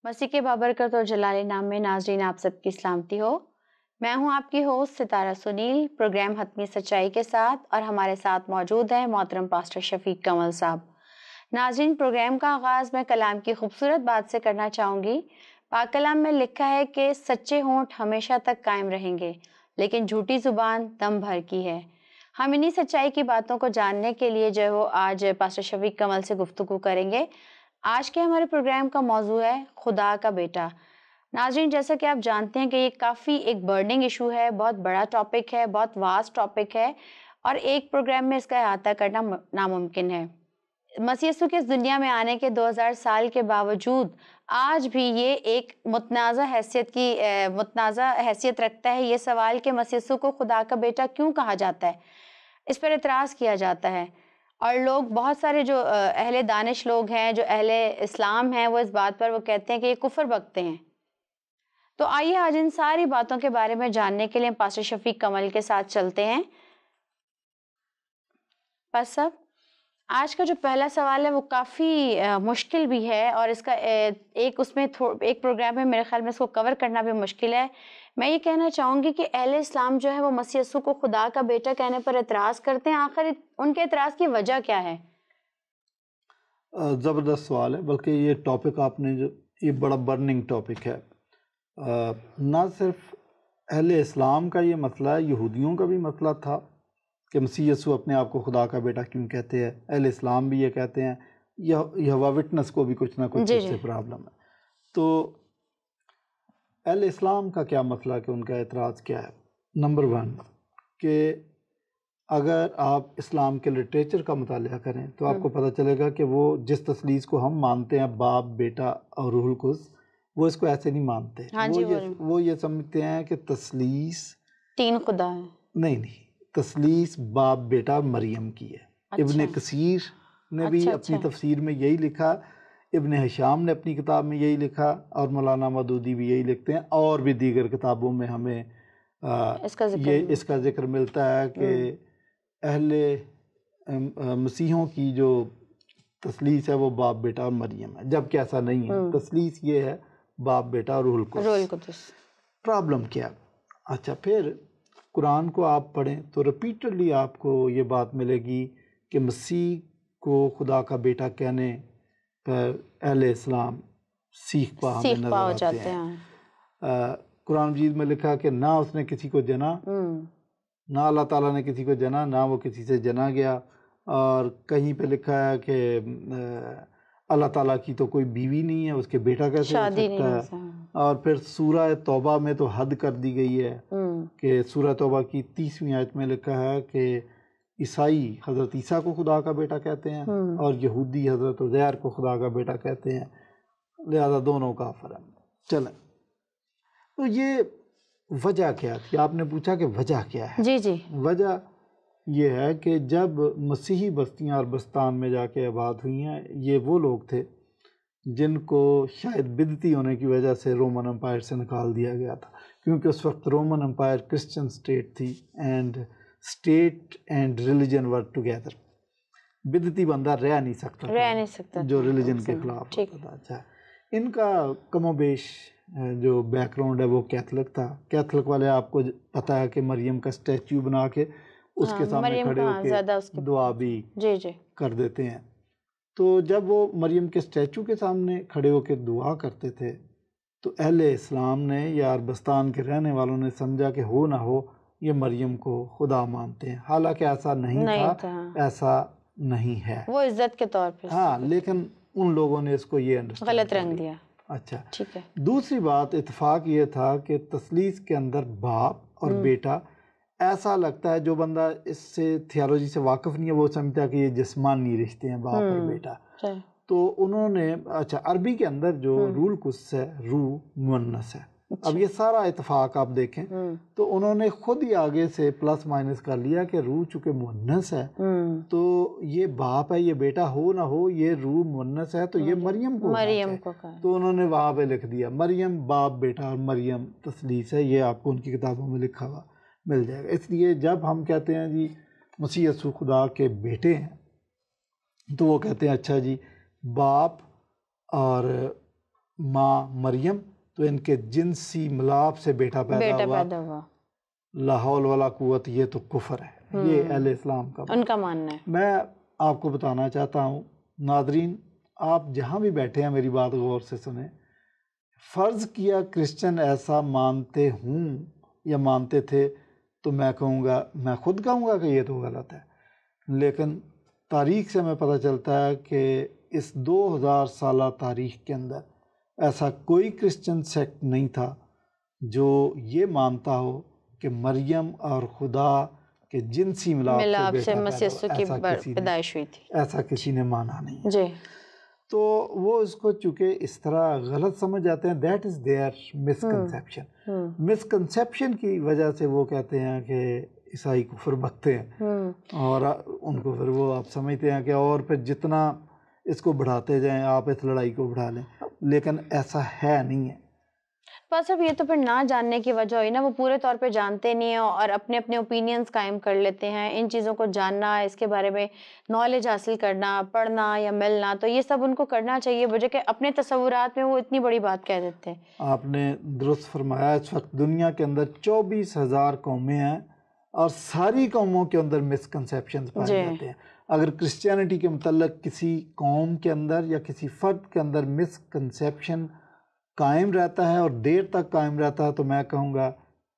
مسیح کے بابرکت اور جلالی نام میں ناظرین آپ سب کی سلامتی ہو۔ میں ہوں آپ کی ہوسٹ ستارہ سنیل، پروگرام حتمی سچائی کے ساتھ، اور ہمارے ساتھ موجود ہیں محترم پاسٹر شفیق کمل صاحب۔ ناظرین، پروگرام کا آغاز میں کلام کی خوبصورت بات سے کرنا چاہوں گی۔ پاک کلام میں لکھا ہے کہ سچے ہونٹ ہمیشہ تک قائم رہیں گے، لیکن جھوٹی زبان دم بھر کی ہے۔ ہم انہی سچائی کی باتوں کو جاننے کے لیے جو وہ آج پاسٹر شفیق کمل سے گفتگو کریں گے۔ آج کے ہمارے پروگرام کا موضوع ہے خدا کا بیٹا۔ ناظرین، جیسا کہ آپ جانتے ہیں کہ یہ کافی ایک برننگ ایشو ہے، بہت بڑا ٹاپک ہے، بہت واسٹ ٹاپک ہے، اور ایک پروگرام میں اس کا احاطہ کرنا ناممکن ہے۔ مسیح یسوع کے اس دنیا میں آنے کے 2000 سال کے باوجود آج بھی یہ ایک متنازع حیثیت رکھتا ہے۔ یہ سوال کہ مسیح یسوع کو خدا کا بیٹا کیوں کہا جاتا ہے، اس پر اعتراض کیا جاتا ہے، اور لوگ بہت سارے جو اہل دانش لوگ ہیں، جو اہل اسلام ہیں، وہ اس بات پر وہ کہتے ہیں کہ یہ کفر بکتے ہیں۔ تو آئیے آج ان ساری باتوں کے بارے میں جاننے کے لیے پاسٹر شفیق کمل کے ساتھ چلتے ہیں۔ بس صاحب، آج کا جو پہلا سوال ہے وہ کافی مشکل بھی ہے، اور اس کا ایک پروگرام میں میرے خیال میں اس کو کور کرنا بھی مشکل ہے۔ میں یہ کہنا چاہوں گی کہ اہل اسلام جو ہے وہ مسیح یسوع کو خدا کا بیٹا کہنے پر اعتراض کرتے ہیں۔ آخر ان کے اعتراض کی وجہ کیا ہے؟ زبردست سوال ہے، بلکہ یہ ٹاپک آپ نے یہ بڑا برننگ ٹاپک ہے۔ نہ صرف اہل اسلام کا یہ مسئلہ ہے، یہودیوں کا بھی مسئلہ تھا کہ مسیح یسوع اپنے آپ کو خدا کا بیٹا کیوں کہتے ہیں۔ اہل اسلام بھی یہ کہتے ہیں، یہوہ وٹنس کو بھی کچھ نہ کچھ اس سے پرابلم ہے۔ تو اہل اسلام کا کیا مسئلہ ہے کہ ان کا اعتراض کیا ہے؟ نمبر 1 کہ اگر آپ اسلام کے لٹریچر کا مطالعہ کریں تو آپ کو پتہ چلے گا کہ وہ جس تثلیث کو ہم مانتے ہیں، باپ، بیٹا اور روح القدس، وہ اس کو ایسے نہیں مانتے۔ وہ یہ سمجھتے ہیں کہ تثلیث 3 خدا ہے۔ نہیں، تثلیث باپ، بیٹا اور مریم کی ہے۔ ابن کثیر نے بھی اپنی تفسیر میں یہی لکھا، ابن ہشام نے اپنی کتاب میں یہی لکھا، اور مولانا مودودی بھی یہی لکھتے ہیں، اور بھی دیگر کتابوں میں ہمیں اس کا ذکر ملتا ہے کہ اہل مسیحوں کی جو تثلیث ہے وہ باپ، بیٹا اور مریم ہے، جبکہ ایسا نہیں ہے۔ تثلیث یہ ہے باپ، بیٹا اور روح القدس۔ پرابلم کیا؟ اچھا، پھر قرآن کو آپ پڑھیں تو ریپیٹڈلی آپ کو یہ بات ملے گی کہ مسیح کو خدا کا بیٹا کہنے پر اہل اسلام سیخ پا ہمیں نظر آتے ہیں۔ قرآن مجید میں لکھا کہ نہ اس نے کسی کو جنا، نہ اللہ تعالیٰ نے کسی کو جنا، نہ وہ کسی سے جنا گیا، اور کہیں پہ لکھا ہے کہ اللہ تعالیٰ کی تو کوئی بیوی نہیں ہے، اس کے بیٹا کیسے ہو سکتا ہے۔ اور پھر سورہ توبہ میں تو حد کر دی گئی ہے کہ سورہ توبہ کی 30ویں آیت میں لکھا ہے کہ عیسائی حضرت عیسیٰ کو خدا کا بیٹا کہتے ہیں، اور یہودی حضرت عزیر کو خدا کا بیٹا کہتے ہیں، لہذا دونوں کافر ہیں۔ چلیں، تو یہ وجہ کیا تھی؟ آپ نے پوچھا کہ وجہ کیا ہے۔ جی، وجہ یہ ہے کہ جب مسیحی بستیاں اور بستان میں جا کے آباد ہوئی ہیں، یہ وہ لوگ تھے جن کو شاید بدعتی ہونے کی وجہ سے رومن امپائر سے نکال دیا گیا تھا، کیونکہ اس وقت رومن امپائر کرسچن سٹیٹ تھی، and state and religion were together. بدعتی بندہ رہ نہیں سکتا جو ریلیجن کے خلاف ہوتا تھا۔ اچھا، ان کا کم و بیش جو بیک گراؤنڈ ہے وہ کیتھلک تھا۔ کیتھلک والے آپ کو پتہ ہے کہ مریم کا اسٹیچو بنا کے اس کے سامنے کھڑے ہو کے دعا بھی کر دیتے ہیں۔ تو جب وہ مریم کے اسٹیچو کے سامنے کھڑے ہو کے دعا کرتے تھے تو اہل اسلام نے یا عربستان کے رہنے والوں نے سمجھا کہ ہو نہ ہو یہ مریم کو خدا مانتے ہیں، حالانکہ ایسا نہیں تھا، ایسا نہیں ہے، وہ عزت کے طور پہ۔ ہاں، لیکن ان لوگوں نے اس کو یہ غلط رنگ دیا۔ اچھا، ٹھیک ہے۔ دوسری بات، اتفاق یہ تھا کہ تثلیث کے اندر باپ اور بیٹا، ایسا لگتا ہے جو بندہ اس سے تھیالوجی سے واقف نہیں ہے وہ سمجھتا ہے کہ یہ جسمانی رشتے ہیں، باپ اور بیٹا۔ تو انہوں نے اچھا، عربی کے اندر جو روح القدس ہے، روح مؤنث ہے۔ اب یہ سارا اتفاق آپ دیکھیں تو انہوں نے خود ہی آگے سے پلس مائنس کر لیا کہ روح چونکہ مؤنث ہے تو یہ باپ ہے، یہ بیٹا ہو نہ ہو، یہ روح مؤنث ہے تو یہ مریم کو تو انہوں نے وہاں پہ لکھ دیا مریم باپ بیٹا، اور مریم تثلیث ہے۔ یہ آپ کو ان کی کتابوں میں لکھا ہوا مل جائے گا۔ اس لیے جب ہم کہتے ہیں جی مسیح یسوع خدا کے بیٹے ہیں تو وہ کہتے ہیں اچھا جی باپ اور ماں مریم تو ان کے جنسی ملاپ سے بیٹا پیدا ہوا، لا حول ولا قوت، یہ تو کفر ہے۔ یہ اہل اسلام کا ان کا ماننا ہے۔ میں آپ کو بتانا چاہتا ہوں ناظرین، آپ جہاں بھی بیٹھے ہیں میری بات غور سے سنیں، فرض کیا کرسچن ایسا مانتے ہوں یا مانتے تھے تو میں کہوں گا، میں خود کہوں گا کہ یہ تو غلط ہے، لیکن تاریخ سے ہمیں پتہ چلتا ہے کہ اس 2000 سالہ تاریخ کے اندر ایسا کوئی کرسچن سیکٹ نہیں تھا جو یہ مانتا ہو کہ مریم اور خدا کے جنسی ملاپ سے مسیح کی پیدائش ہوئی تھی، ایسا کسی نے مانا نہیں ہے۔ جی، تو وہ اس کو چونکہ اس طرح غلط سمجھ جاتے ہیں، that is there misconception. Misconception کی وجہ سے وہ کہتے ہیں کہ عیسائی کفر بکتے ہیں، اور ان کو پھر وہ آپ سمجھتے ہیں کہ اور پھر جتنا اس کو بڑھاتے جائیں آپ اس لڑائی کو بڑھا لیں، لیکن ایسا ہے نہیں ہے۔ بس اب یہ تو پھر نہ جاننے کی وجہ ہوئی نا، وہ پورے طور پہ جانتے نہیں ہیں اور اپنے اپنے اوپینینز قائم کر لیتے ہیں۔ ان چیزوں کو جاننا، اس کے بارے میں نالج حاصل کرنا، پڑھنا یا ملنا، تو یہ سب ان کو کرنا چاہیے، بجائے کہ اپنے تصورات میں وہ اتنی بڑی بات کہہ دیتے ہیں۔ آپ نے درست فرمایا، اس وقت دنیا کے اندر 24,000 قومیں ہیں اور ساری قوموں کے اندر مسکنسیپشنز پائے جاتے ہیں۔ اگر کرسچینٹی کے متعلق کسی قوم کے اندر یا کسی فرد کے اندر مسکنسیپشن قائم رہتا ہے اور دیر تک قائم رہتا ہے تو میں کہوں گا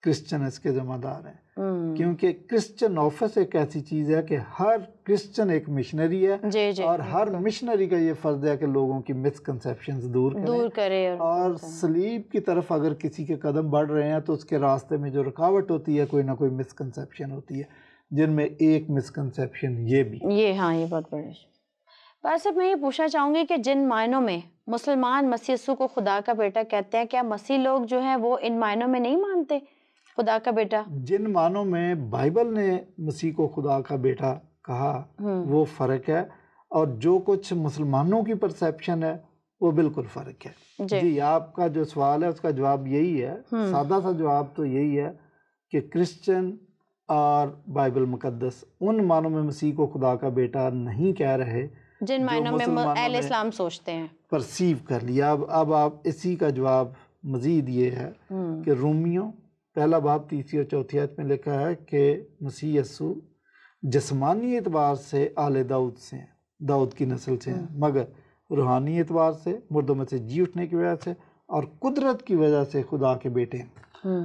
کرسچن اس کے ذمہ دار ہیں، کیونکہ کرسچن آفس ایک ایسی چیز ہے کہ ہر کرسچن ایک مشنری ہے، اور ہر مشنری کا یہ فرض ہے کہ لوگوں کی مسکنسیپشنز دور کرے، اور صلیب کی طرف اگر کسی کے قدم بڑھ رہے ہیں تو اس کے راستے میں جو رکاوٹ ہوتی ہے کوئی نہ کوئی مسکنسیپشن ہوتی ہے، جن میں ایک مسکنسیپشن یہ بھی یہ بہت بڑی۔ بس اب میں یہ پوچھنا چاہوں گی کہ جن معنوں میں مسلمان مسیح یسوع کو خدا کا بیٹا کہتے ہیں، کیا مسیح لوگ جو ہیں وہ ان معنوں میں نہیں مانتے خدا کا بیٹا؟ جن معنوں میں بائبل نے مسیح کو خدا کا بیٹا کہا وہ فرق ہے، اور جو کچھ مسلمانوں کی پرسیپشن ہے وہ بالکل فرق ہے۔ جی، آپ کا جو سوال ہے اس کا جواب یہی ہے، سادہ سا جواب تو یہی ہے کہ کرسچن اور بائبل مقدس ان معنوں میں مسیح کو خدا کا بیٹا نہیں کہہ رہے جن معنوں میں اہل اسلام سوچتے ہیں، پرسیو کر لیا۔ اب آپ اسی کا جواب مزید یہ ہے کہ رومیوں پہلا باب 3 اور 4 آیت میں لکھا ہے کہ مسیح یسوع جسمانی اعتبار سے آل داؤد سے ہیں، داؤد کی نسل سے ہیں، مگر روحانی اعتبار سے مردوں میں سے جی اٹھنے کی وجہ سے اور قدرت کی وجہ سے خدا کے بیٹے ہیں۔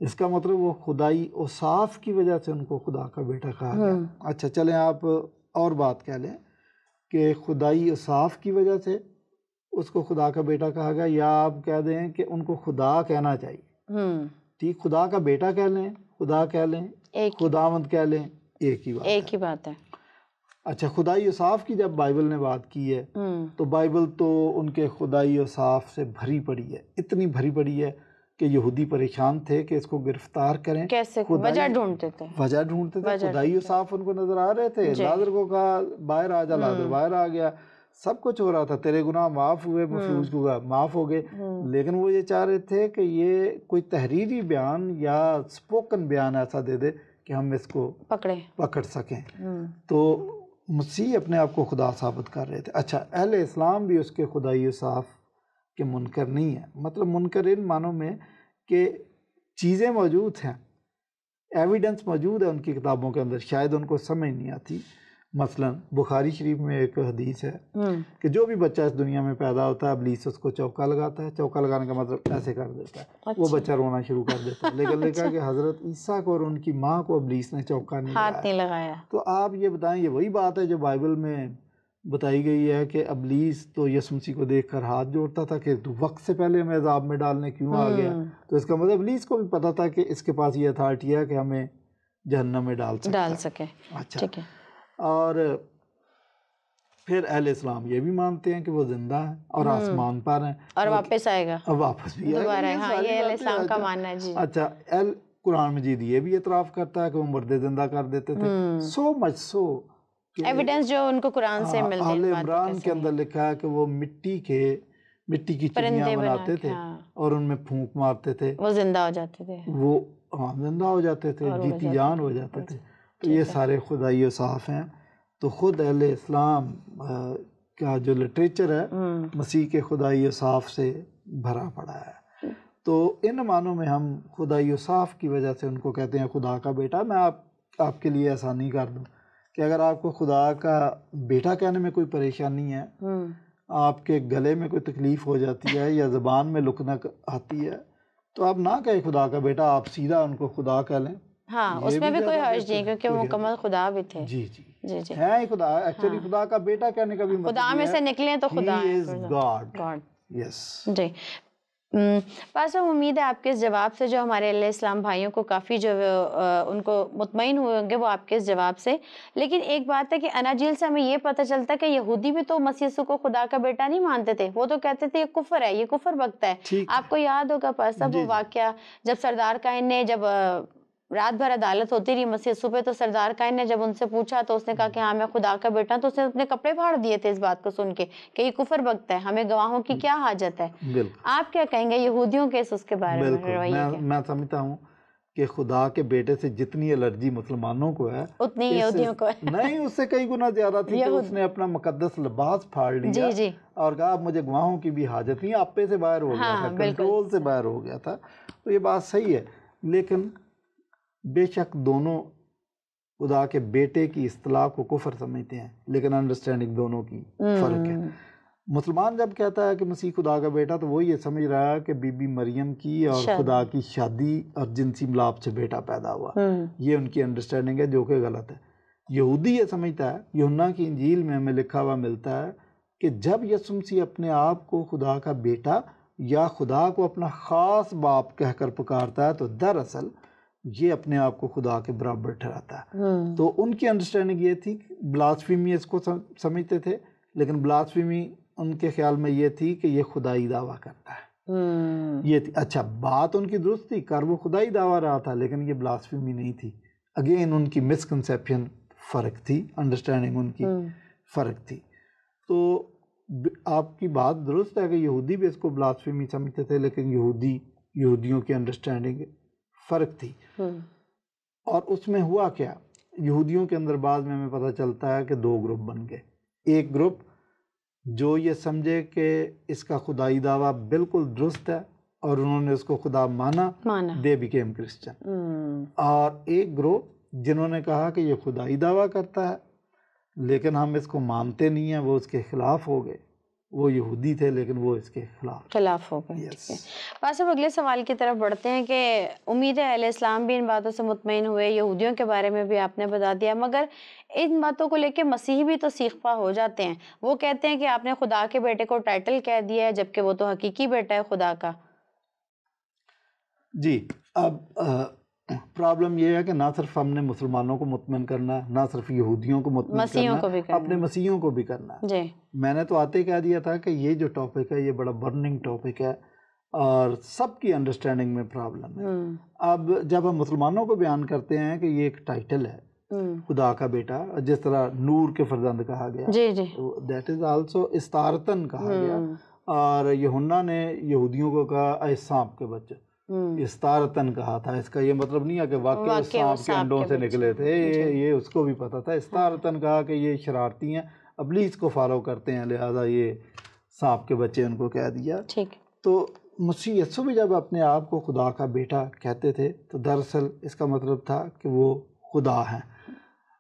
اس کا مطلب وہ خدائی اوصاف کی وجہ سے ان کو خدا کا بیٹا کہا گیا۔ اچھا چلیں آپ اور بات کہہ لیں کہ خدائی اوصاف کی وجہ سے اس کو خدا کا بیٹا کہا گیا، یا آپ کہہ دیں کہ ان کو خدا کہنا چاہیے، ٹھیک، خدا کا بیٹا کہہ لیں، خدا کہہ لیں، خداوند کہہ لیں، ایک ہی بات ہے۔ اچھا، خدائی اوصاف کی جب بائبل نے بات کی ہے تو بائبل تو ان کے خدائی اوصاف سے بھری پڑی ہے، اتنی بھری پڑی ہے کہ یہودی پریشان تھے کہ اس کو گرفتار کریں، کیسے وجہ ڈھونڈتے تھے، خدائی اوصاف ان کو نظر آ رہے تھے۔ لازر کو کہا باہر آ جا، لازر باہر آ گیا، سب کچھ ہو رہا تھا، تیرے گناہ معاف ہوئے، مفلوج کو معاف ہو گئے، لیکن وہ یہ چاہ رہے تھے کہ یہ کوئی تحریری بیان یا سپوکن بیان ایسا دے دے کہ ہم اس کو پکڑ سکیں۔ تو مسیح اپنے آپ کو خدا ثابت کر رہے تھے۔ اچھا، اہل اسلام بھی اس کے خدائی اوصاف کے منکر نہیں ہے، مطلب منکر ان معنوں میں کہ چیزیں موجود ہیں، ایویڈنس موجود ہے ان کی کتابوں کے اندر، شاید ان کو سمجھ نہیں آتی۔ مثلا بخاری شریف میں ایک حدیث ہے کہ جو بھی بچہ اس دنیا میں پیدا ہوتا ہے ابلیس اس کو چوکا لگاتا ہے، چوکا لگانے کا مطلب ایسے کر دیتا ہے، وہ بچہ رونا شروع کر دیتا ہے، لیکن لکھا کہ حضرت عیسیٰ کو اور ان کی ماں کو ابلیس نے چوکا نہیں لگایا۔ تو آپ یہ بتائیں، یہ وہی بات ہے جو بائبل میں بتائی گئی ہے کہ ابلیس تو یسوع مسیح کو دیکھ کر ہاتھ جوڑتا تھا کہ تو وقت سے پہلے ہمیں عذاب میں ڈالنے کیوں آ گیا؟ تو اس کا مطلب ابلیس کو بھی پتا تھا کہ اس کے پاس یہ اتھارٹی ہے کہ ہمیں جہنم میں ڈال سکے۔ اچھا، اور پھر اہل اسلام یہ بھی مانتے ہیں کہ وہ زندہ ہیں اور آسمان پر ہیں اور واپس آئے گا، واپس بھی آئے گا۔ ہاں، یہ اہل اسلام کا ماننا ہے۔ جی، اچھا، قرآن مجید یہ بھی اعتراف کرتا ہے کہ وہ مردے زندہ کر دیتے تھے، سو مچ سو ایویڈنس جو ان کو قرآن سے ملتے ہیں۔ آل عمران کے اندر لکھا ہے کہ وہ مٹی کی چڑیاں بناتے تھے اور ان میں پھونک مارتے تھے، وہ زندہ ہو جاتے تھے، وہ زندہ ہو جاتے تھے، جیتی جان ہو جاتے تھے۔ تو یہ سارے خدائی اوصاف ہیں۔ تو خود اہل اسلام کا جو لٹریچر ہے مسیح کے خدائی اوصاف سے بھرا پڑا ہے. تو ان معنوں میں ہم خدائی اوصاف کی وجہ سے ان کو کہتے ہیں خدا کا بیٹا. میں آپ کے لیے آسانی کر دوں کہ اگر آپ کو خدا کا بیٹا کہنے میں کوئی پریشانی ہے, آپ کے گلے میں کوئی تکلیف ہو جاتی ہے یا زبان میں لکنک آتی ہے, تو آپ نہ کہیں خدا کا بیٹا, آپ سیدھا ان کو خدا کہہ لیں. ہاں, اس میں بھی کوئی حرج نہیں کیونکہ وہ مکمل خدا بھی تھے. جی جی جی ہے خدا. ایکچولی خدا کا بیٹا کہنے کا بھی مطلب خدا میں سے نکلے تو خدا ہے, He is God. Yes. جی. پاسٹر, امید ہے آپ کے اس جواب سے جو ہمارے علیہ السلام بھائیوں کو کافی جو ان کو مطمئن ہوئے ہوں گے وہ آپ کے اس جواب سے. لیکن ایک بات ہے کہ اناجیل سے ہمیں یہ پتہ چلتا ہے کہ یہودی بھی تو مسیح یسوع کو خدا کا بیٹا نہیں مانتے تھے. وہ تو کہتے تھے یہ کفر ہے, یہ کفر بکتا ہے. آپ کو یاد ہوگا پاسٹر وہ واقعہ جب سردار کائن نے جب رات بھر عدالت ہوتی رہی مسیح یسوع پہ, تو سردار کائن نے جب ان سے پوچھا تو اس نے کہا کہ ہاں میں خدا کا بیٹا ہوں, تو اس نے اپنے کپڑے پھاڑ دیے تھے اس بات کو سن کے کہ یہ کفر بکتا ہے, ہمیں گواہوں کی کیا حاجت ہے. آپ کیا کہیں گے یہودیوں کے اس کے بارے میں؟ میں سمجھتا ہوں کہ خدا کے بیٹے سے جتنی الرجی مسلمانوں کو ہے اتنی یہودیوں کو نہیں, اس سے کئی گنا زیادہ تھی. کہ اس نے اپنا مقدس لباس پھاڑ لیا اور کہا اب مجھے گواہوں کی بھی حاجت نہیں. آپے سے باہر ہو گیا تھا, کنٹرول سے باہر ہو گیا تھا. تو یہ بات صحیح ہے, لیکن بے شک دونوں خدا کے بیٹے کی اصطلاح کو کفر سمجھتے ہیں, لیکن انڈرسٹینڈنگ دونوں کی فرق ہے. مسلمان جب کہتا ہے کہ مسیح خدا کا بیٹا, تو وہ یہ سمجھ رہا ہے کہ بی بی مریم کی اور خدا کی شادی اور جنسی ملاپ سے بیٹا پیدا ہوا. یہ ان کی انڈرسٹینڈنگ ہے جو کہ غلط ہے. یہودی یہ سمجھتا ہے, یوحنا کی انجیل میں ہمیں لکھا ہوا ملتا ہے کہ جب یسوع مسیح اپنے آپ کو خدا کا بیٹا یا خدا کو اپنا خاص باپ کہہ کر پکارتا ہے, تو دراصل یہ اپنے آپ کو خدا کے برابر ٹھہراتا ہے. تو ان کی انڈرسٹینڈنگ یہ تھی, بلاسفیمی اس کو سمجھتے تھے, لیکن بلاسفیمی ان کے خیال میں یہ تھی کہ یہ خدائی دعویٰ کرتا ہے. یہ تھی. اچھا, بات ان کی درست تھی, کر وہ خدائی دعویٰ رہا تھا, لیکن یہ بلاسفیمی نہیں تھی. اگین ان کی مسکنسیپشن فرق تھی, انڈرسٹینڈنگ ان کی فرق تھی. تو آپ کی بات درست ہے کہ یہودی بھی اس کو بلاسفیمی سمجھتے تھے, لیکن یہودیوں کی انڈرسٹینڈنگ فرق تھی. اور اس میں ہوا کیا, یہودیوں کے اندر بعد میں ہمیں پتہ چلتا ہے کہ دو گروپ بن گئے. ایک گروپ جو یہ سمجھے کہ اس کا خدائی دعویٰ بالکل درست ہے اور انہوں نے اس کو خدا مانا, دے بیکیم کرسچن. اور ایک گروپ جنہوں نے کہا کہ یہ خدائی دعویٰ کرتا ہے لیکن ہم اس کو مانتے نہیں ہیں, وہ اس کے خلاف ہو گئے. وہ یہودی تھے لیکن وہ اس کے خلاف ہو گئے. بس اب اگلے سوال کی طرف بڑھتے ہیں کہ امید ہے علیہ السلام بھی ان باتوں سے مطمئن ہوئے, یہودیوں کے بارے میں بھی آپ نے بتا دیا, مگر ان باتوں کو لے کے مسیحی بھی تو سیخ پا ہو جاتے ہیں. وہ کہتے ہیں کہ آپ نے خدا کے بیٹے کو ٹائٹل کہہ دیا ہے جبکہ وہ تو حقیقی بیٹا ہے خدا کا. جی, اب پرابلم یہ ہے کہ نہ صرف ہم نے مسلمانوں کو مطمئن کرنا ہے, نہ صرف یہودیوں کو مطمئن کرنا ہے, اپنے مسیحیوں کو بھی کرنا ہے. میں نے تو آتے کہہ دیا تھا کہ یہ جو ٹاپک ہے یہ بڑا برننگ ٹاپک ہے اور سب کی انڈرسٹینڈنگ میں پرابلم ہے. اب جب ہم مسلمانوں کو بیان کرتے ہیں کہ یہ ایک ٹائٹل ہے خدا کا بیٹا, جس طرح نور کے فرزند کہا گیا, دیٹ از آلسو استارتن کہا گیا. اور یوحنا نے یہودیوں کو کہا اے سانپ کے بچے, استارتن کہا تھا. اس کا یہ مطلب نہیں ہے کہ واقعی سانپ کے انڈوں سے نکلے تھے, یہ اس کو بھی پتا تھا. استارتن کہا کہ یہ شرارتی ہیں, ابلیس کو فالو کرتے ہیں, لہذا یہ سانپ کے بچے ان کو کہہ دیا. تو مسیح یسوع بھی جب اپنے آپ کو خدا کا بیٹا کہتے تھے تو دراصل اس کا مطلب تھا کہ وہ خدا ہیں.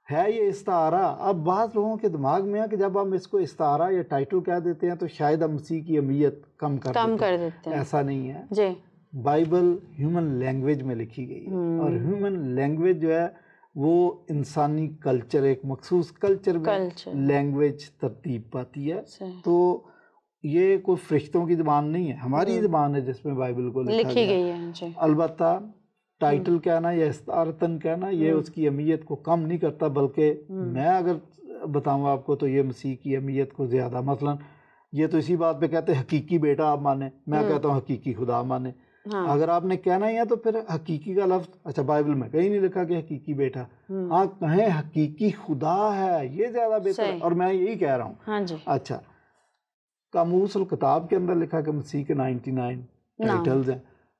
ہے یہ استعارہ. اب بعض لوگوں کے دماغ میں ہے کہ جب ہم اس کو استعارہ یا ٹائٹل کہہ دیتے ہیں تو شاید ہم مسیح کی اہمیت کم کر دیتے ہیں. ایسا نہیں ہے. بائبل ہیومن لینگویج میں لکھی گئی ہے, اور ہیومن لینگویج جو ہے وہ انسانی کلچر, ایک مخصوص کلچر میں لینگویج ترتیب پاتی ہے. تو یہ کوئی فرشتوں کی زبان نہیں ہے, ہماری زبان ہے جس میں بائبل کو لکھا گئی ہے. البتہ ٹائٹل کہنا یا استعارتن کہنا یہ اس کی اہمیت کو کم نہیں کرتا, بلکہ میں اگر بتاؤں آپ کو تو یہ مسیح کی اہمیت کو زیادہ, مثلا یہ تو اسی بات پہ کہتے ہیں حقیقی بیٹا آپ مانیں, میں کہتا ہوں حقیقی خدا مانیں. اگر آپ نے کہنا ہی ہے تو پھر حقیقی کا لفظ, اچھا بائبل میں کہیں نہیں لکھا کہ حقیقی بیٹا, ہاں کہیں حقیقی خدا ہے, یہ زیادہ بہتر ہے. اور میں یہی کہہ رہا ہوں. اچھا, قاموس الکتاب کے اندر لکھا کہ مسیح کے 99 ٹائٹلز ہیں,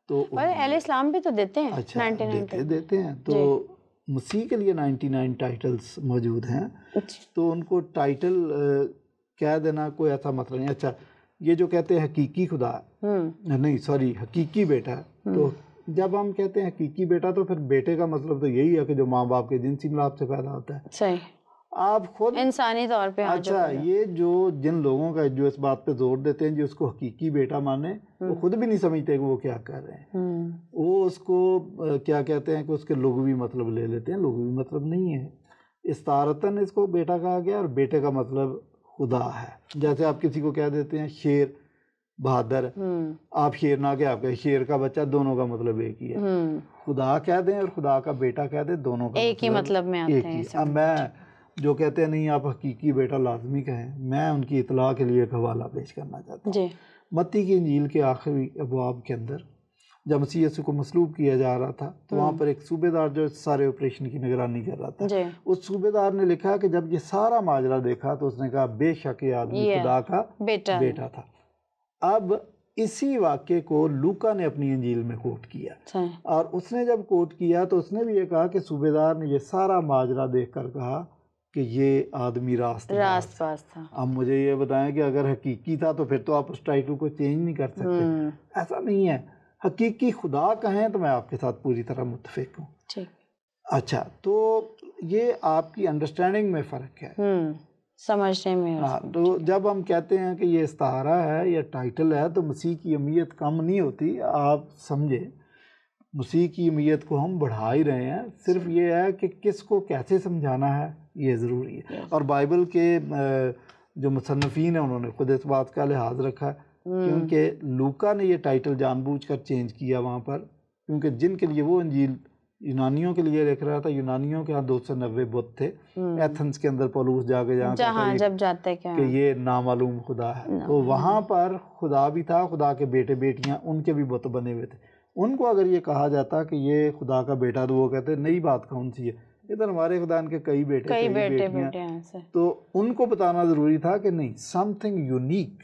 تو اہل اسلام بھی تو دیتے ہیں. اچھا, دیتے ہیں. تو مسیح کے لیے 99 ٹائٹلز موجود ہیں. تو ان کو ٹائٹل کہہ دینا کوئی ایسا مسئلہ نہیں. اچھا یہ جو کہتے ہیں حقیقی خدا نہیں سوری حقیقی بیٹا ہے، تو جب ہم کہتے ہیں حقیقی بیٹا تو پھر بیٹے کا مطلب تو یہی ہے کہ جو ماں باپ کے جنسی ملاپ سے پیدا ہوتا ہے. صحیح. آپ خود انسانی طور پہ. اچھا یہ جو جن لوگوں کا جو اس بات پہ زور دیتے ہیں جو اس کو حقیقی بیٹا مانے، وہ خود بھی نہیں سمجھتے کہ وہ کیا کر رہے ہیں. وہ اس کو کیا کہتے ہیں کہ اس کے لغوی مطلب لے لیتے ہیں. لغوی مطلب نہیں ہے، استعارتاً اس کو بیٹا کہا گیا، اور بیٹے کا مطلب خدا ہے. جیسے آپ کسی کو کہہ دیتے ہیں شیر بہادر، آپ شیر نہ کہ آپ کہ شیر کا بچہ، دونوں کا مطلب ایک ہی ہے. خدا کہہ دیں اور خدا کا بیٹا کہہ دیں، دونوں کا ایک ہی مطلب میں آتے ہیں. اب میں جو کہتے ہیں نہیں آپ حقیقی بیٹا لازمی کہیں، میں ان کی اطلاع کے لیے ایک حوالہ پیش کرنا چاہتا ہوں. متی کی انجیل کے آخری ابواب کے اندر جب مسیح یسوع کو مصلوب کیا جا رہا تھا تو وہاں پر ایک صوبے دار جو سارے آپریشن کی نگرانی کر رہا تھا، اس صوبے دار نے لکھا کہ جب یہ سارا ماجرا دیکھا تو اس نے کہا بے شک یہ آدمی خدا کا بیٹا تھا. اب اسی واقعے کو لوکا نے اپنی انجیل میں کوٹ کیا، اور اس نے جب کوٹ کیا تو اس نے بھی یہ کہا کہ صوبے دار نے یہ سارا ماجرا دیکھ کر کہا کہ یہ آدمی راست باز تھا. اب مجھے یہ بتائیں کہ اگر حقیقی تھا تو پھر تو آپ اس ٹائٹل کو چینج نہیں کر سکتے. ایسا نہیں ہے. حقیقی خدا کہیں تو میں آپ کے ساتھ پوری طرح متفق ہوں. اچھا تو یہ آپ کی انڈرسٹینڈنگ میں فرق ہے، سمجھنے میں. تو جب ہم کہتے ہیں کہ یہ استعارہ ہے یا ٹائٹل ہے تو مسیح کی اہمیت کم نہیں ہوتی. آپ سمجھے مسیح کی اہمیت کو ہم بڑھا ہی رہے ہیں، صرف یہ ہے کہ کس کو کیسے سمجھانا ہے یہ ضروری ہے. اور بائبل کے جو مصنفین ہیں انہوں نے خود اس بات کا لحاظ رکھا، کیونکہ لوکا نے یہ ٹائٹل جان بوجھ کر چینج کیا وہاں پر، کیونکہ جن کے لیے وہ انجیل یونانیوں کے لیے لکھ رہا تھا، یونانیوں کے ہاں 290 بت تھے ایتھنز کے اندر. پولوس جہاں جب جاتے کہ یہ نامعلوم خدا ہے، تو وہاں پر خدا بھی تھا، خدا کے بیٹے بیٹیاں ان کے بھی بت بنے ہوئے تھے. ان کو اگر یہ کہا جاتا کہ یہ خدا کا بیٹا تو وہ کہتے نئی بات کون سی ہے، ادھر ہمارے خدا ان کے کئی بیٹے کئی بیٹیاں. تو ان کو بتانا ضروری تھا کہ نہیں، سم تھنگ یونیک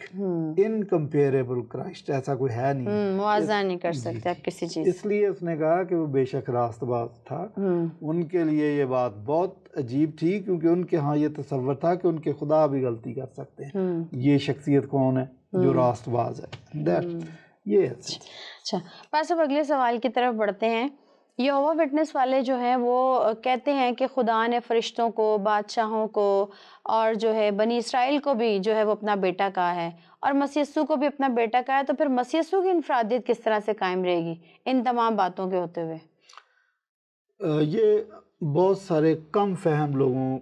انکمپیریبل کرائسٹ، ایسا کوئی ہے نہیں، موازنہ نہیں کر سکتے آپ کسی چیز. اس لیے اس نے کہا کہ وہ بے شک راست باز تھا. ان کے لیے یہ بات بہت عجیب تھی، کیونکہ ان کے ہاں یہ تصور تھا کہ ان کے خدا بھی غلطی کر سکتے ہیں. یہ شخصیت کون ہے جو راست باز ہے؟ یہ. اچھا پاس اب اگلے سوال کی طرف بڑھتے ہیں. یہوہ وٹنس والے جو ہیں وہ کہتے ہیں کہ خدا نے فرشتوں کو، بادشاہوں کو اور جو ہے بنی اسرائیل کو بھی جو ہے وہ اپنا بیٹا کہا ہے، اور مسیح یسوع کو بھی اپنا بیٹا کہا ہے. تو پھر مسیح یسوع کی انفرادیت کس طرح سے قائم رہے گی ان تمام باتوں کے ہوتے ہوئے؟ یہ بہت سارے کم فہم لوگوں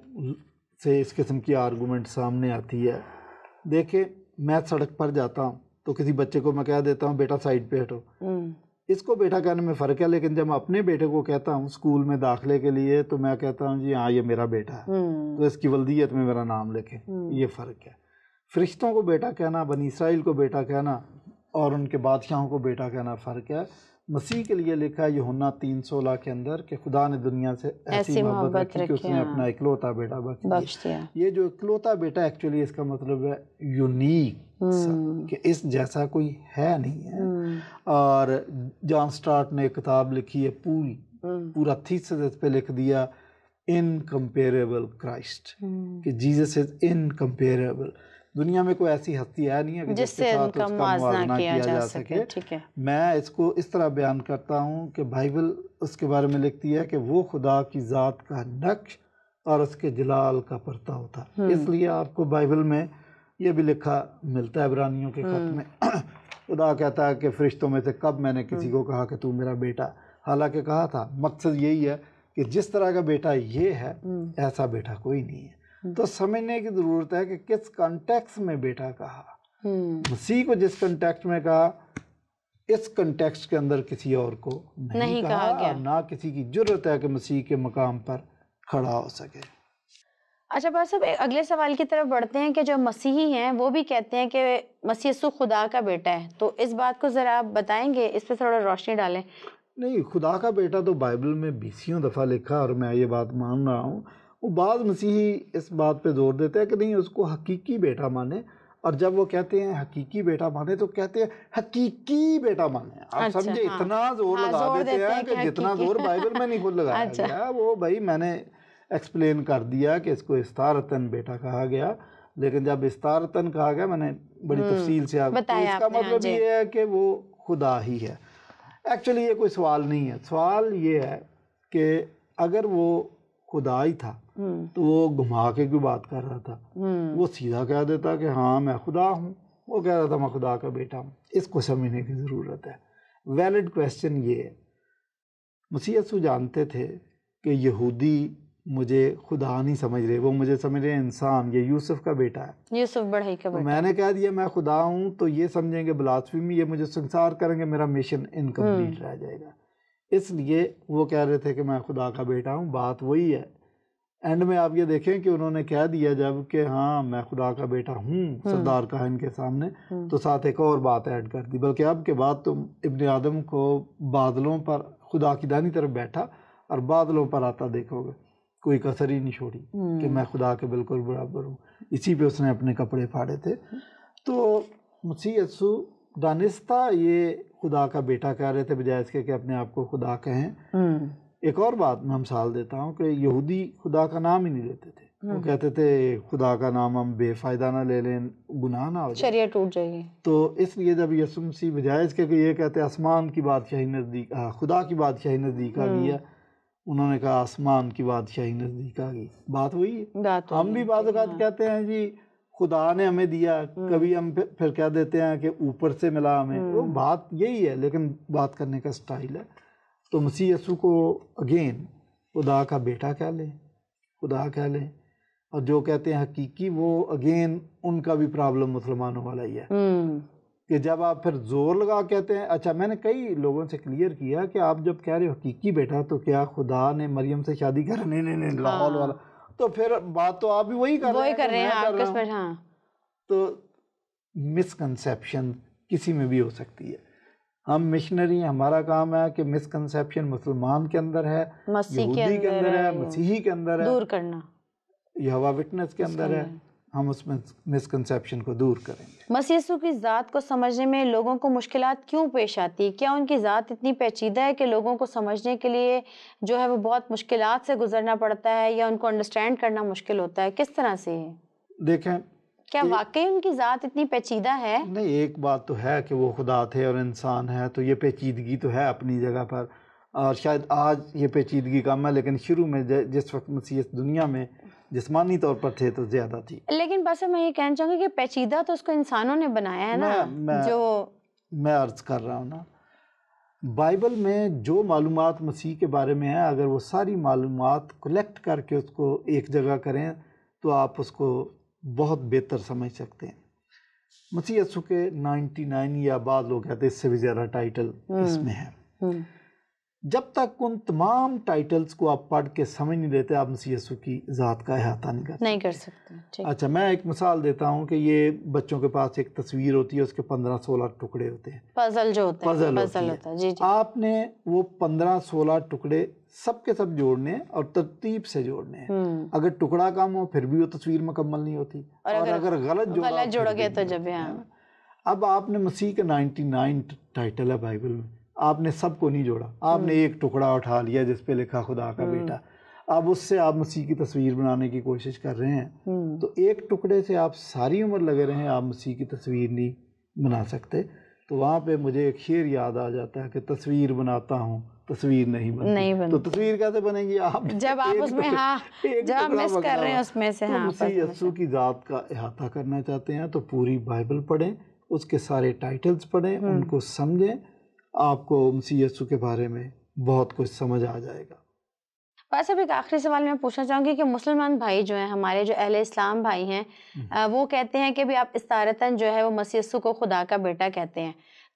سے اس قسم کی آرگومنٹ سامنے آتی ہے. دیکھیں میں سڑک پر جاتا ہوں تو کسی بچے کو میں کہہ دیتا ہوں بیٹا سائڈ پہ ہٹو، اس کو بیٹا کہنے میں فرق ہے. لیکن جب میں اپنے بیٹے کو کہتا ہوں اسکول میں داخلے کے لیے تو میں کہتا ہوں جی ہاں یہ میرا بیٹا ہے، تو اس کی ولدیت میں میرا نام لکھیں. یہ فرق ہے. فرشتوں کو بیٹا کہنا، بنی اسرائیل کو بیٹا کہنا اور ان کے بادشاہوں کو بیٹا کہنا فرق ہے. مسیح کے لیے لکھا ہے یوحنا 3:16 کے اندر کہ خدا نے دنیا سے ایسی محبت رکھی کہ اس نے اپنا اکلوتا بیٹا بخش دیا. یہ جو اکلوتا بیٹا ایکچولی اس کا مطلب ہے یونیک، کہ اس جیسا کوئی ہے نہیں ہے. اور جان سٹارٹ نے ایک کتاب لکھی ہے پورا تھیسس اس پہ لکھ دیا انکمپیریبل کرائسٹ، کہ جیزس از انکمپیریبل. دنیا میں کوئی ایسی ہستی ہے نہیں ہے کہ جس کے ساتھ اس کا موازنہ کیا جا سکے. میں اس کو اس طرح بیان کرتا ہوں کہ بائبل اس کے بارے میں لکھتی ہے کہ وہ خدا کی ذات کا نقش اور اس کے جلال کا پرتاؤ تھا. اس لیے آپ کو بائبل میں یہ بھی لکھا ملتا ہے عبرانیوں کے خط میں، خدا کہتا ہے کہ فرشتوں میں سے کب میں نے کسی کو کہا کہ تو میرا بیٹا، حالانکہ کہا تھا. مقصد یہی ہے کہ جس طرح کا بیٹا یہ ہے ایسا بیٹا کوئی نہیں ہے. تو سمجھنے کی ضرورت ہے کہ کس کنٹیکس میں بیٹا کہا. مسیح کو جس کنٹیکس میں کہا اس کنٹیکسٹ کے اندر کسی اور کو نہیں کہا، اور نہ کسی کی جرت ہے کہ مسیح کے مقام پر کھڑا ہو سکے. اچھا بس اب اگلے سوال کی طرف بڑھتے ہیں کہ جو مسیحی ہیں وہ بھی کہتے ہیں کہ مسیح یسوع خدا کا بیٹا ہے. تو اس بات کو ذرا آپ بتائیں گے، اس پہ تھوڑا روشنی ڈالیں. نہیں، خدا کا بیٹا تو بائبل میں 20 دفعہ لکھا اور میں یہ بات مان رہا ہوں. وہ بعض مسیحی اس بات پہ زور دیتے ہیں کہ نہیں اس کو حقیقی بیٹا مانے، اور جب وہ کہتے ہیں حقیقی بیٹا مانے تو کہتے ہیں حقیقی بیٹا مانے. آپ سمجھے، اتنا زور لگا دیتے ہیں کہ جتنا زور بائبل میں نہیں خود لگایا گیا. وہ بھائی میں نے ایکسپلین کر دیا کہ اس کو استعارتاً بیٹا کہا گیا، لیکن جب استارتن کہا گیا، میں نے بڑی تفصیل سے آپ کو، اس کا مطلب یہ ہے کہ وہ خدا ہی ہے۔ ایکچولی یہ کوئی سوال نہیں ہے، سوال یہ ہے کہ اگر وہ خدا ہی تھا تو وہ گھما کے کیوں بات کر رہا تھا؟ وہ سیدھا کہہ دیتا کہ ہاں میں خدا ہوں، وہ کہہ رہا تھا میں خدا کا بیٹا ہوں۔ اس کو سمجھنے کی ضرورت ہے۔ ویلڈ کویسچن یہ ہے، مسیح یسوع جانتے تھے کہ یہودی مجھے خدا نہیں سمجھ رہے، وہ مجھے سمجھ رہے ہیں انسان، یہ یوسف کا بیٹا ہے، یوسف بڑھئی کا بیٹا۔ میں نے کہہ دیا میں خدا ہوں تو یہ سمجھیں گے بلاسفیمی، یہ مجھے سنسار کریں گے، میرا مشن انکمپلیٹ رہ جائے گا۔ اس لیے وہ کہہ رہے تھے کہ میں خدا کا بیٹا ہوں۔ بات وہی ہے، اینڈ میں آپ یہ دیکھیں کہ انہوں نے کہہ دیا جب کہ ہاں میں خدا کا بیٹا ہوں سردار کاہن کے سامنے، تو ساتھ ایک اور بات ایڈ کر دی، بلکہ اب کے بعد تم ابن آدم کو بادلوں پر خدا کی دائیں طرف بیٹھا اور بادلوں پر آتا دیکھو گے، کوئی کسر ہی نہیں چھوڑی کہ میں خدا کے بالکل برابر ہوں۔ اسی پہ اس نے اپنے کپڑے پھاڑے تھے۔ تو مسیح یسوع دانستہ یہ خدا کا بیٹا کہہ رہے تھے بجائے اس کے کہ اپنے آپ کو خدا کہیں۔ ایک اور بات میں مثال دیتا ہوں کہ یہودی خدا کا نام ہی نہیں لیتے تھے، وہ کہتے تھے خدا کا نام ہم بے فائدہ نہ لے لیں، گناہ نہ ہو جائے، شریعت ٹوٹ جائے گی۔ تو اس لیے جب یسوع مسیح بجائے اس کے کہ یہ کہتے آسمان کی بادشاہی نزدیک، خدا کی بادشاہی نزدیک آ گئی ہے، انہوں نے کہا آسمان کی بادشاہی نزدیک آ گئی۔ بات وہی ہے، ہم بھی بعض اوقات کہتے ہیں جی خدا نے ہمیں دیا، کبھی ہم پھر کہہ دیتے ہیں کہ اوپر سے ملا ہمیں، وہ بات یہی ہے، لیکن بات کرنے کا سٹائل ہے۔ تو مسیح یسوع کو اگین خدا کا بیٹا کہہ لیں، خدا کہہ لیں، اور جو کہتے ہیں حقیقی، وہ اگین ان کا بھی پرابلم مسلمانوں والا ہی ہے کہ جب آپ پھر زور لگا کہتے ہیں، اچھا میں نے کئی لوگوں سے کلیئر کیا کہ آپ جب کہہ رہے ہو حقیقی بیٹا تو کیا خدا نے مریم سے شادی کر؟ نہیں لاہور والا، تو پھر بات تو آپ بھی وہی کر رہے ہیں۔ تو مسکنسیپشن کسی میں بھی ہو سکتی ہے۔ ہم مشنری، ہمارا کام ہے کہ مسکنسیپشن مسلمان کے اندر ہے، یہودی کے اندر ہے، مسیحی کے اندر ہے، دور کرنا، یہوہ وٹنس کے اندر ہے، ہم اس میں مسکنسیپشن کو دور کریں گے۔ مسیح یسوع کی ذات کو سمجھنے میں لوگوں کو مشکلات کیوں پیش آتی ہے؟ کیا ان کی ذات اتنی پیچیدہ ہے کہ لوگوں کو سمجھنے کے لیے جو ہے وہ بہت مشکلات سے گزرنا پڑتا ہے، یا ان کو انڈرسٹینڈ کرنا مشکل ہوتا ہے؟ کس طرح سے ہے؟ دیکھیں، کیا واقعی ان کی ذات اتنی پیچیدہ ہے؟ نہیں، ایک بات تو ہے کہ وہ خدا تھے اور انسان ہے، تو یہ پیچیدگی تو ہے اپنی جگہ پر، اور شاید آج یہ پیچیدگی کم ہے، لیکن شروع میں جس وقت مسیح اس دنیا میں جسمانی طور پر تھے تو زیادہ تھی۔ لیکن بس میں یہ کہنا چاہوں گی کہ پیچیدہ تو اس کو انسانوں نے بنایا ہے نا، میں عرض کر رہا ہوں نا، بائبل میں جو معلومات مسیح کے بارے میں ہیں، اگر وہ ساری معلومات کلیکٹ کر کے اس کو ایک جگہ کریں تو آپ اس کو بہت بہتر سمجھ سکتے ہیں۔ مسیح یسوع کے 99 یا بعض لوگ کہتے ہیں اس سے بھی زیادہ ٹائٹل اس میں ہے۔ جب تک ان تمام ٹائٹلز کو آپ پڑھ کے سمجھ نہیں لیتے، آپ مسیح یسوع کی ذات کا احاطہ نہیں کر سکتے۔ اچھا، میں ایک مثال دیتا ہوں کہ یہ بچوں کے پاس ایک تصویر ہوتی ہے، اس کے 15-16 ٹکڑے ہوتے ہیں، پزل جو ہوتا ہے، پزل ہوتا ہے۔ جی جی، آپ نے وہ 15-16 ٹکڑے سب کے سب جوڑنے ہیں اور ترتیب سے جوڑنے ہیں۔ اگر ٹکڑا کم ہو پھر بھی وہ تصویر مکمل نہیں ہوتی، اور اگر غلط جوڑو گے تو جب اب آپ نے مسیح کے 99 ٹائٹل ہے بائبل میں، آپ نے سب کو نہیں جوڑا، آپ نے ایک ٹکڑا اٹھا لیا جس پہ لکھا خدا کا بیٹا، اب اس سے آپ مسیح کی تصویر بنانے کی کوشش کر رہے ہیں، تو ایک ٹکڑے سے آپ ساری عمر لگے رہے ہیں، آپ مسیح کی تصویر نہیں بنا سکتے۔ تو وہاں پہ مجھے ایک شعر یاد آ جاتا ہے کہ تصویر بناتا ہوں تصویر نہیں بنتی، تو تصویر کیسے بنے گی آپ جب آپ اس میں جب مس کر رہے ہیں اس میں سے؟ مسیح یسوع کی ذات کا احاطہ کرنا چاہتے ہیں تو پوری بائبل پڑھیں، اس کے سارے ٹائٹلز پڑھیں، ان کو سمجھیں، آپ کو مسیح یسوع کے بارے میں بہت کچھ سمجھ آ جائے گا۔ بس اب ایک آخری سوال میں پوچھنا چاہوں گی کہ مسلمان بھائی جو ہیں، ہمارے جو اہل اسلام بھائی ہیں، وہ کہتے ہیں کہ بھی آپ استارتاً جو ہے وہ مسیح یسوع کو خدا کا بیٹا کہتے ہیں،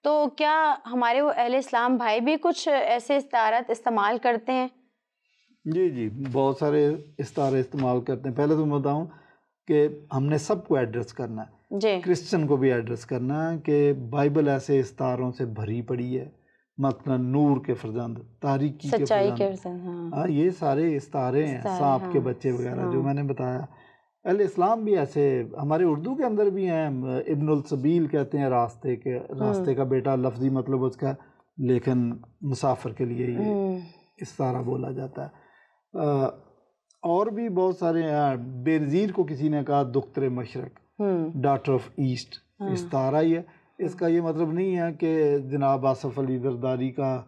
تو کیا ہمارے وہ اہل اسلام بھائی بھی کچھ ایسے استعارات استعمال کرتے ہیں؟ جی، بہت سارے استعارے استعمال کرتے ہیں۔ پہلے تو میں بتاؤں کہ ہم نے سب کو ایڈریس کرنا ہے، جی، کرسچن کو بھی ایڈریس کرنا ہے کہ بائبل ایسے استعاروں سے بھری پڑی ہے، مثلا نور کے فرزند، تاریکی کے فرزند، یہ سارے استعارے ہیں، سانپ کے بچے وغیرہ جو میں نے بتایا۔ اہل اسلام بھی ایسے، ہمارے اردو کے اندر بھی ہیں، ابن السبیل کہتے ہیں راستے کا بیٹا، لفظی مطلب اس کا، لیکن مسافر کے لیے یہ استعارہ بولا جاتا ہے۔ اور بھی بہت سارے ہیں. بے نظیر کو کسی نے کہا دختر مشرق، ڈاٹر آف ایسٹ، استعارہ ہی ہے. اس کا یہ مطلب نہیں ہے کہ جناب آصف علی زرداری کا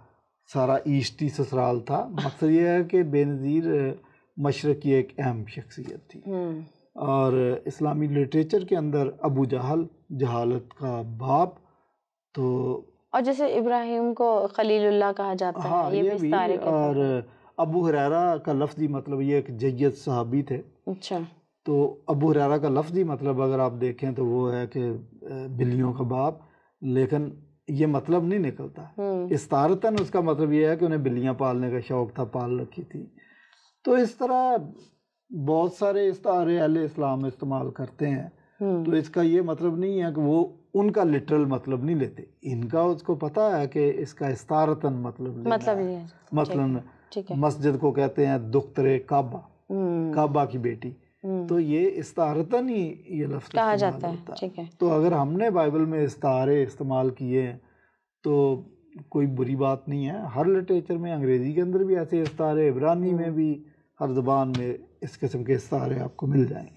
سارا ایسٹ ہی سسرال تھا. مقصد یہ ہے کہ بے نظیر مشرق کی ایک اہم شخصیت تھی. اور اسلامی لٹریچر کے اندر ابو جہل، جہالت کا باپ، تو اور جیسے ابراہیم کو خلیل اللہ کہا جاتا ہے. ہاں یہ بھی. اور ابو ہریرہ کا لفظی مطلب یہ ایک جید صحابی تھے. اچھا. تو ابو ہریرہ کا لفظی مطلب اگر آپ دیکھیں تو وہ ہے کہ بلیوں کا باپ، لیکن یہ مطلب نہیں نکلتا. استعارتاً اس کا مطلب یہ ہے کہ انہیں بلیاں پالنے کا شوق تھا، پال رکھی تھی. تو اس طرح بہت سارے استعارے اہل اسلام استعمال کرتے ہیں. تو اس کا یہ مطلب نہیں ہے کہ وہ ان کا لٹرل مطلب نہیں لیتے. ان کا اس کو پتہ ہے کہ اس کا استعارتاً مطلب یہ ہے. مثلاً مسجد کو کہتے ہیں دختر کعبہ، کعبہ کی بیٹی. تو یہ استعارتاً ہی یہ لفظ کہا جاتا ہے. تو اگر ہم نے بائبل میں استعارے استعمال کیے ہیں تو کوئی بری بات نہیں ہے. ہر لٹریچر میں، انگریزی کے اندر بھی ایسے استعارے، عبرانی میں بھی، ہر زبان میں اس قسم کے استعارے آپ کو مل جائیں گے.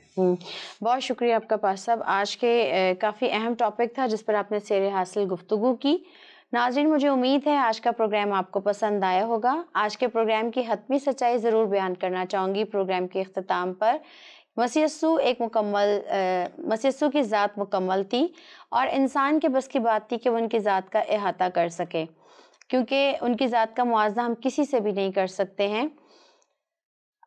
بہت شکریہ آپ کا پاس صاحب. آج کے کافی اہم ٹاپک تھا جس پر آپ نے سیر حاصل گفتگو کی. ناظرین، مجھے امید ہے آج کا پروگرام آپ کو پسند آیا ہوگا. آج کے پروگرام کی حتمی سچائی ضرور بیان کرنا چاہوں گی. پروگرام کے اختتام پر مسیح یسوع کی ذات مکمل تھی اور انسان کے بس کی بات تھی کہ وہ ان کی ذات کا احاطہ کر سکے، کیونکہ ان کی ذات کا موازنہ ہم کسی سے بھی نہیں کر سکتے ہیں.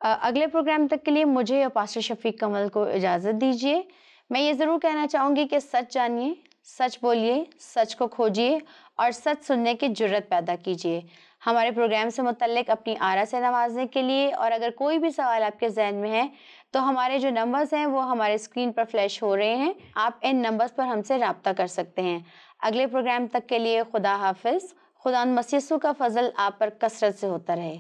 اگلے پروگرام تک کے لیے مجھے اور پاسٹر شفیق کمل کو اجازت دیجیے. میں یہ ضرور کہنا چاہوں گی کہ سچ جانیے، سچ بولیے، سچ کو کھوجیے اور سچ سننے کی جرت پیدا کیجیے. ہمارے پروگرام سے متعلق اپنی آرا سے نوازنے کے لیے اور اگر کوئی بھی سوال آپ کے ذہن میں ہے تو ہمارے جو نمبرز ہیں وہ ہمارے اسکرین پر فلیش ہو رہے ہیں. آپ ان نمبرز پر ہم سے رابطہ کر سکتے ہیں. اگلے پروگرام تک کے لیے خدا حافظ. خداوند مسیح یسوع کا فضل آپ پر کثرت سے ہوتا رہے.